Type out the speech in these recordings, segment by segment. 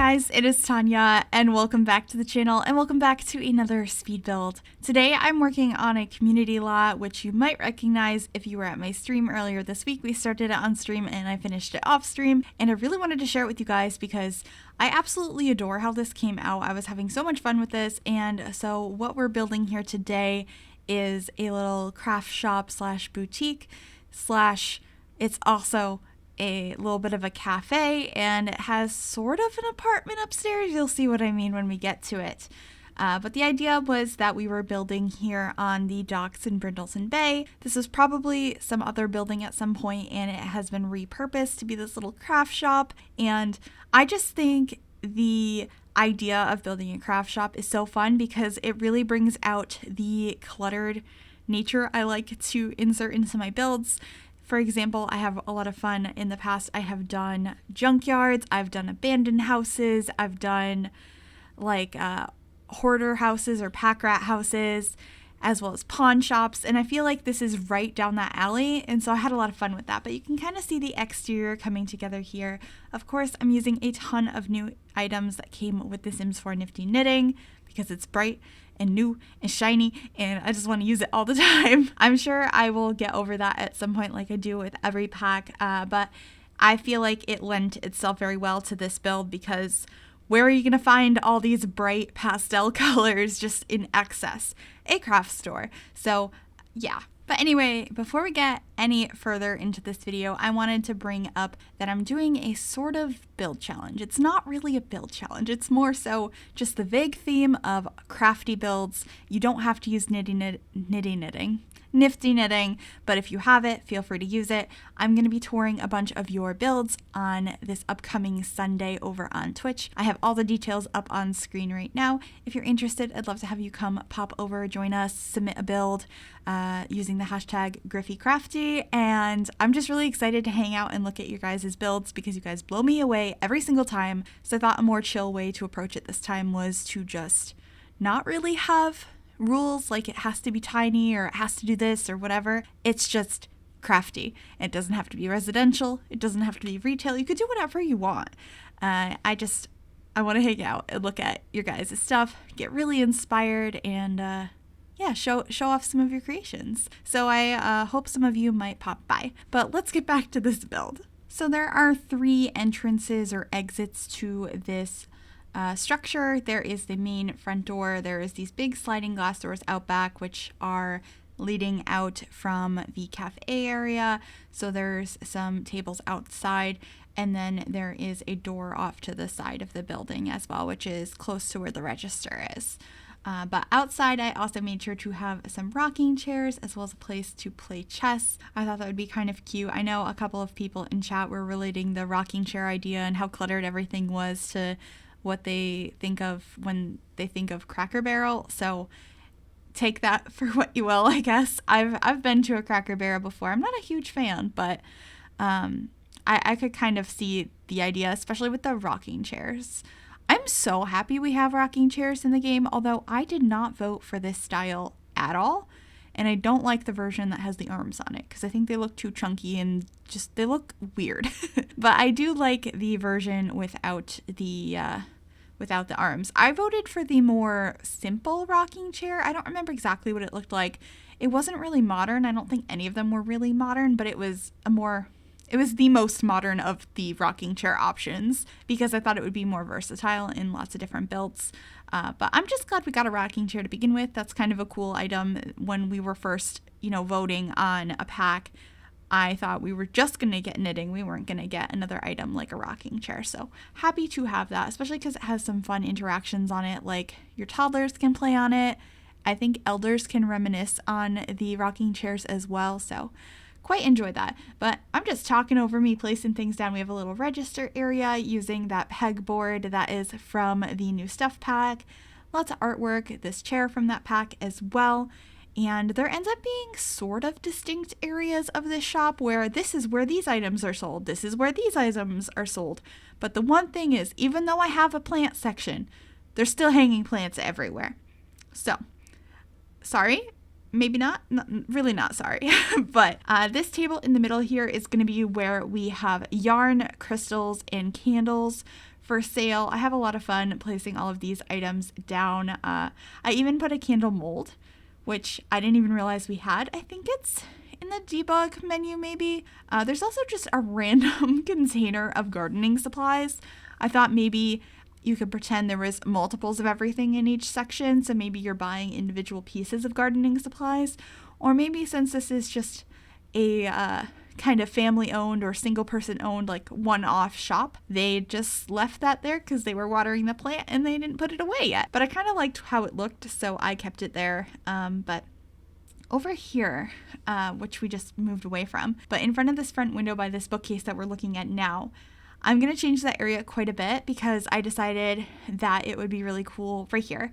guys, it is Tanya and welcome back to the channel and welcome back to another speed build. Today I'm working on a community lot which you might recognize if you were at my stream earlier this week. We started it on stream and I finished it off stream, and I really wanted to share it with you guys because I absolutely adore how this came out. I was having so much fun with this, and so what we're building here today is a little craft shop slash boutique slash it's also a little bit of a cafe, and it has sort of an apartment upstairs. You'll see what I mean when we get to it. But the idea was that we were building here on the docks in Brindleton Bay. This was probably some other building at some point, and it has been repurposed to be this little craft shop. And I just think the idea of building a craft shop is so fun because it really brings out the cluttered nature I like to insert into my builds. For example, I have a lot of fun in the past. I have done junkyards, I've done abandoned houses, I've done like hoarder houses or pack rat houses, as well as pawn shops, and I feel like this is right down that alley, and so I had a lot of fun with that. But you can kind of see the exterior coming together here. Of course, I'm using a ton of new items that came with the Sims 4 Nifty Knitting because it's bright and new and shiny, and I just want to use it all the time. I'm sure I will get over that at some point like I do with every pack, but I feel like it lent itself very well to this build because where are you going to find all these bright pastel colors just in excess? A craft store. So yeah. But anyway, before we get any further into this video, I wanted to bring up that I'm doing a sort of build challenge. It's not really a build challenge. It's more so just the vague theme of crafty builds. You don't have to use nifty knitting, but if you have it, feel free to use it. I'm going to be touring a bunch of your builds on this upcoming Sunday over on Twitch. I have all the details up on screen right now. If you're interested, I'd love to have you come pop over, join us, submit a build using the hashtag CRAFTY, and I'm just really excited to hang out and look at your guys' builds because you guys blow me away every single time. So I thought a more chill way to approach it this time was to just not really have rules like it has to be tiny or it has to do this or whatever. It's just crafty. It doesn't have to be residential. It doesn't have to be retail. You could do whatever you want. I want to hang out and look at your guys' stuff, get really inspired, and yeah, show off some of your creations. So I hope some of you might pop by. But let's get back to this build. So there are 3 entrances or exits to this structure. There is the main front door. There is these big sliding glass doors out back, which are leading out from the cafe area. So there's some tables outside, and then there is a door off to the side of the building as well, which is close to where the register is. But outside, I also made sure to have some rocking chairs as well as a place to play chess. I thought that would be kind of cute. I know a couple of people in chat were relating the rocking chair idea and how cluttered everything was to what they think of when they think of Cracker Barrel. So take that for what you will, I guess. I've been to a Cracker Barrel before. I'm not a huge fan, but I could kind of see the idea, especially with the rocking chairs. I'm so happy we have rocking chairs in the game, although I did not vote for this style at all. And I don't like the version that has the arms on it because I think they look too chunky and just they look weird. But I do like the version without the arms. I voted for the more simple rocking chair. I don't remember exactly what it looked like. It wasn't really modern. I don't think any of them were really modern, but it was the most modern of the rocking chair options because I thought it would be more versatile in lots of different builds. But I'm just glad we got a rocking chair to begin with. That's kind of a cool item. When we were first, voting on a pack, I thought we were just going to get knitting. We weren't going to get another item like a rocking chair. So happy to have that, especially because it has some fun interactions on it. Like your toddlers can play on it. I think elders can reminisce on the rocking chairs as well. So quite enjoy that. But I'm just talking over me placing things down. We have a little register area using that pegboard that is from the new stuff pack. Lots of artwork, this chair from that pack as well. And there ends up being sort of distinct areas of this shop where this is where these items are sold. This is where these items are sold. But the one thing is, even though I have a plant section, there's still hanging plants everywhere. So, sorry. Maybe not, really not sorry. But this table in the middle here is going to be where we have yarn, crystals, and candles for sale. I have a lot of fun placing all of these items down. I even put a candle mold, which I didn't even realize we had. I think it's in the debug menu maybe. There's also just a random container of gardening supplies. I thought maybe you could pretend there was multiples of everything in each section, so maybe you're buying individual pieces of gardening supplies, or maybe since this is just a kind of family owned or single person owned like one-off shop, they just left that there because they were watering the plant and they didn't put it away yet. But I kind of liked how it looked, so I kept it there. But over here, which we just moved away from, but in front of this front window by this bookcase that we're looking at now, I'm going to change that area quite a bit because I decided that it would be really cool right here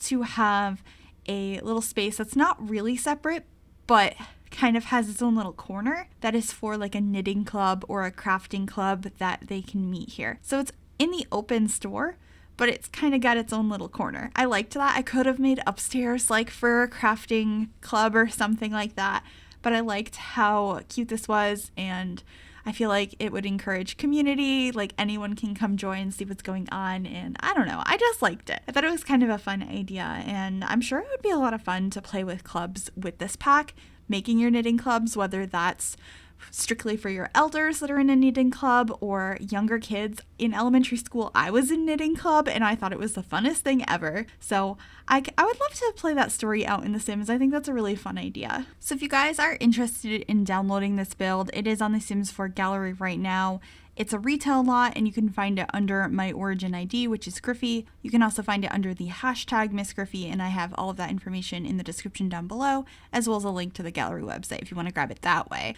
to have a little space that's not really separate, but kind of has its own little corner that is for like a knitting club or a crafting club that they can meet here. So it's in the open store, but it's kind of got its own little corner. I liked that. I could have made upstairs like for a crafting club or something like that, but I liked how cute this was, and I feel like it would encourage community, like anyone can come join and see what's going on, and I don't know, I just liked it. I thought it was kind of a fun idea, and I'm sure it would be a lot of fun to play with clubs with this pack, making your knitting clubs, whether that's strictly for your elders that are in a knitting club or younger kids. In elementary school, I was in knitting club and I thought it was the funnest thing ever. So I would love to play that story out in The Sims. I think that's a really fun idea. So if you guys are interested in downloading this build, it is on the Sims 4 gallery right now. It's a retail lot and you can find it under my origin ID, which is Gryphi. You can also find it under the hashtag MsGryphi, and I have all of that information in the description down below, as well as a link to the gallery website if you want to grab it that way.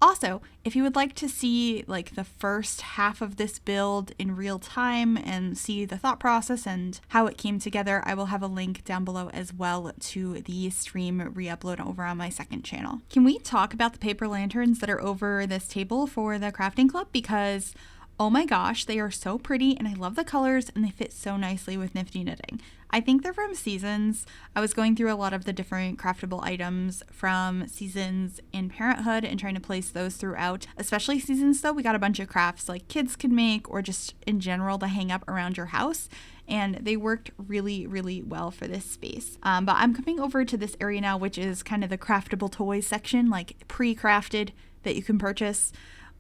Also, if you would like to see like the first half of this build in real time and see the thought process and how it came together, I will have a link down below as well to the stream re-upload over on my second channel. Can we talk about the paper lanterns that are over this table for the crafting club? Because oh my gosh, they are so pretty and I love the colors and they fit so nicely with Nifty Knitting. I think they're from Seasons. I was going through a lot of the different craftable items from Seasons and Parenthood and trying to place those throughout, especially Seasons though. We got a bunch of crafts like kids could make or just in general to hang up around your house, and they worked really, really well for this space. But I'm coming over to this area now, which is kind of the craftable toys section, like pre-crafted that you can purchase,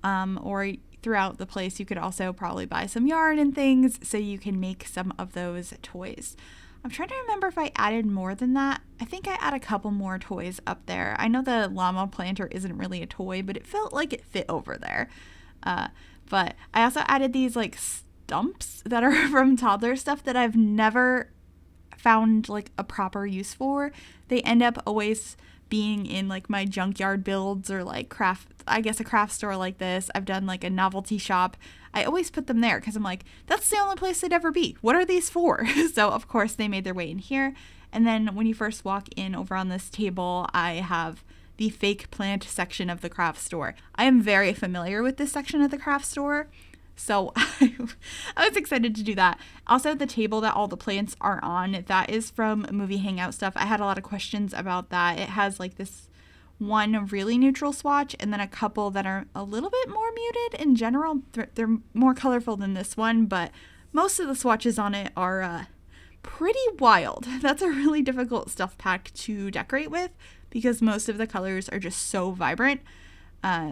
or throughout the place you could also probably buy some yarn and things so you can make some of those toys. I'm trying to remember if I added more than that. I think I add a couple more toys up there. I know the llama planter isn't really a toy, but it felt like it fit over there. But I also added these like stumps that are from toddler stuff that I've never found like a proper use for. They end up always being in like my junkyard builds or like a craft store like this. I've done like a novelty shop. I always put them there because I'm like, that's the only place they'd ever be. What are these for? So of course they made their way in here. And then when you first walk in over on this table, I have the fake plant section of the craft store. I am very familiar with this section of the craft store, so I was excited to do that. Also, the table that all the plants are on, that is from Movie Hangout stuff. I had a lot of questions about that. It has like this one really neutral swatch and then a couple that are a little bit more muted. In general, they're more colorful than this one, but most of the swatches on it are pretty wild. That's a really difficult stuff pack to decorate with because most of the colors are just so vibrant.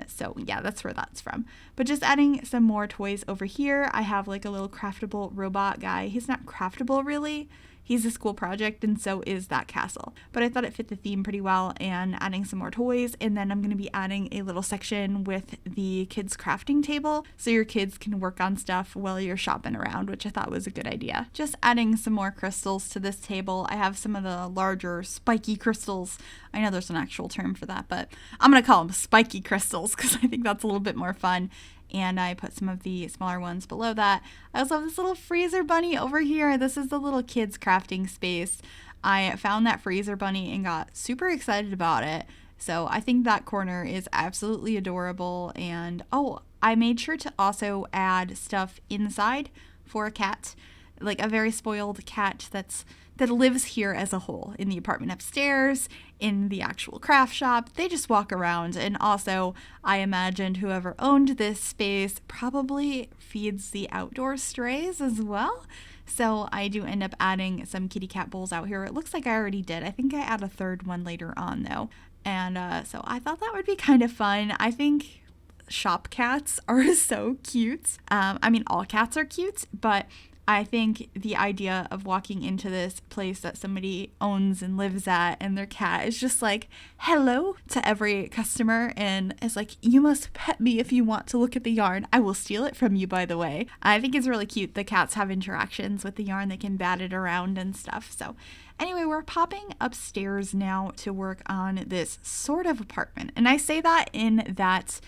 So yeah, that's where that's from. But just adding some more toys over here. I have like a little craftable robot guy. He's not craftable really. He's a school project, and so is that castle. But I thought it fit the theme pretty well, and adding some more toys. And then I'm going to be adding a little section with the kids' crafting table, so your kids can work on stuff while you're shopping around, which I thought was a good idea. Just adding some more crystals to this table. I have some of the larger spiky crystals. I know there's an actual term for that, but I'm going to call them spiky crystals because I think that's a little bit more fun. And I put some of the smaller ones below that. I also have this little freezer bunny over here. This is the little kids crafting space. I found that freezer bunny and got super excited about it. So I think that corner is absolutely adorable. And oh, I made sure to also add stuff inside for a cat. like a very spoiled cat that lives here as a whole, in the apartment upstairs, in the actual craft shop. They just walk around. And also, I imagined whoever owned this space probably feeds the outdoor strays as well. So I do end up adding some kitty cat bowls out here. It looks like I already did. I think I add a third one later on though. And so I thought that would be kind of fun. I think shop cats are so cute. I mean, all cats are cute, but I think the idea of walking into this place that somebody owns and lives at and their cat is just like, hello to every customer, and it's like, you must pet me if you want to look at the yarn. I will steal it from you, by the way. I think it's really cute. The cats have interactions with the yarn. They can bat it around and stuff. So anyway, we're popping upstairs now to work on this sort of apartment. And I say that in that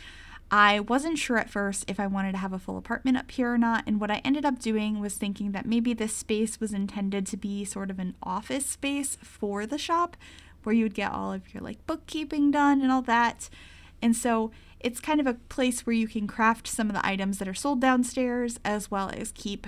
I wasn't sure at first if I wanted to have a full apartment up here or not, and what I ended up doing was thinking that maybe this space was intended to be sort of an office space for the shop where you would get all of your like bookkeeping done and all that. And so it's kind of a place where you can craft some of the items that are sold downstairs, as well as keep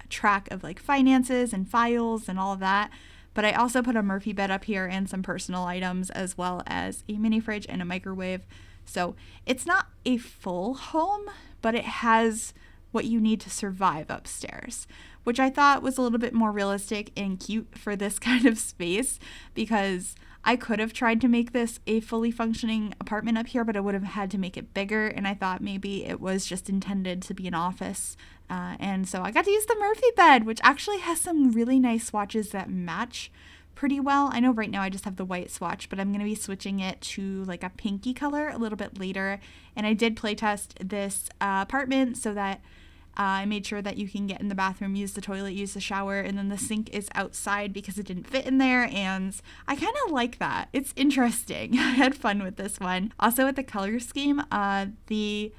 track of like finances and files and all of that. But I also put a Murphy bed up here and some personal items, as well as a mini fridge and a microwave. So it's not a full home, but it has what you need to survive upstairs, which I thought was a little bit more realistic and cute for this kind of space, because I could have tried to make this a fully functioning apartment up here, but I would have had to make it bigger. And I thought maybe it was just intended to be an office. And so I got to use the Murphy bed, which actually has some really nice swatches that match pretty well. I know right now I just have the white swatch, but I'm going to be switching it to like a pinky color a little bit later. And I did playtest this apartment so that I made sure that you can get in the bathroom, use the toilet, use the shower, and then the sink is outside because it didn't fit in there. And I kind of like that. It's interesting. I had fun with this one. Also with the color scheme, the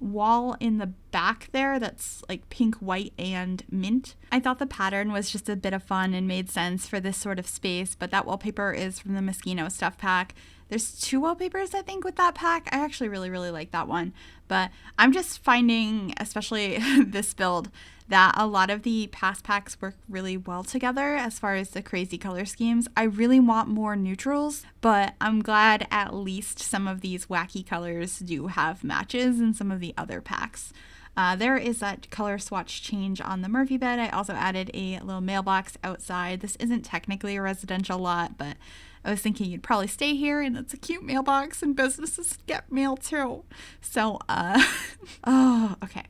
wall in the back there that's like pink, white, and mint. I thought the pattern was just a bit of fun and made sense for this sort of space, but that wallpaper is from the Moschino stuff pack. There's 2 wallpapers, I think, with that pack. I actually really, really like that one. But I'm just finding, especially this build, that a lot of the past packs work really well together as far as the crazy color schemes. I really want more neutrals, but I'm glad at least some of these wacky colors do have matches in some of the other packs. There is that color swatch change on the Murphy bed. I also added a little mailbox outside. This isn't technically a residential lot, but I was thinking you'd probably stay here and it's a cute mailbox and businesses get mail too. So, oh, okay.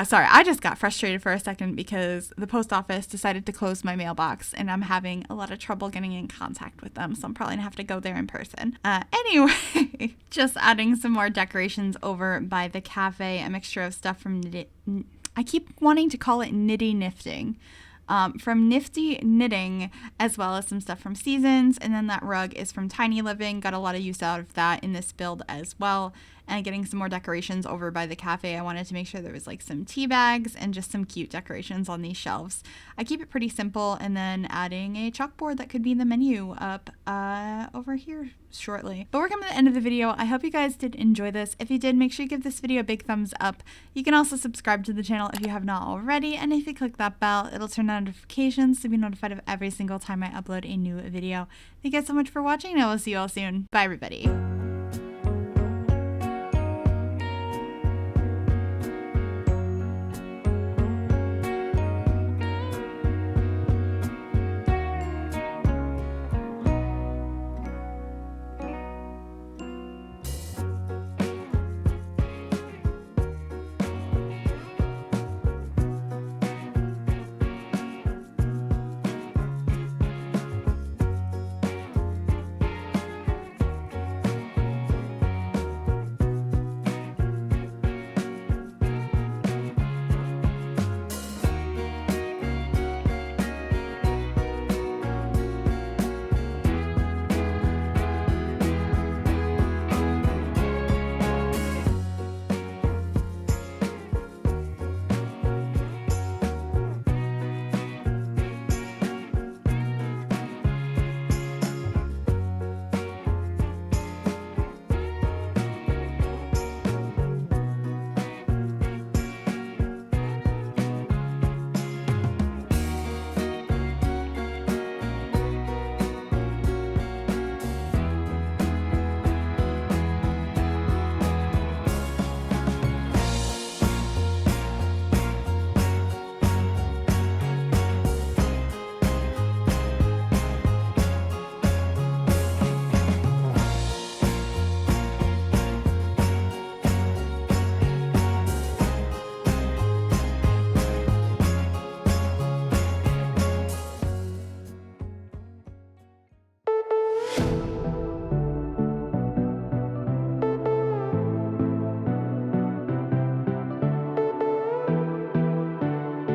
Sorry, I just got frustrated for a second because the post office decided to close my mailbox and I'm having a lot of trouble getting in contact with them. So I'm probably gonna have to go there in person. Anyway, just adding some more decorations over by the cafe, a mixture of stuff from I keep wanting to call it Nitty Knifting. From Nifty Knitting, as well as some stuff from Seasons, and then that rug is from Tiny Living. Got a lot of use out of that in this build as well. And getting some more decorations over by the cafe. I wanted to make sure there was like some tea bags and just some cute decorations on these shelves. I keep it pretty simple, and then adding a chalkboard that could be in the menu up over here shortly. But we're coming to the end of the video. I hope you guys did enjoy this. If you did, make sure you give this video a big thumbs up. You can also subscribe to the channel if you have not already, and if you click that bell, it'll turn on notifications to be notified of every single time I upload a new video. Thank you guys so much for watching, and I will see you all soon. Bye, everybody.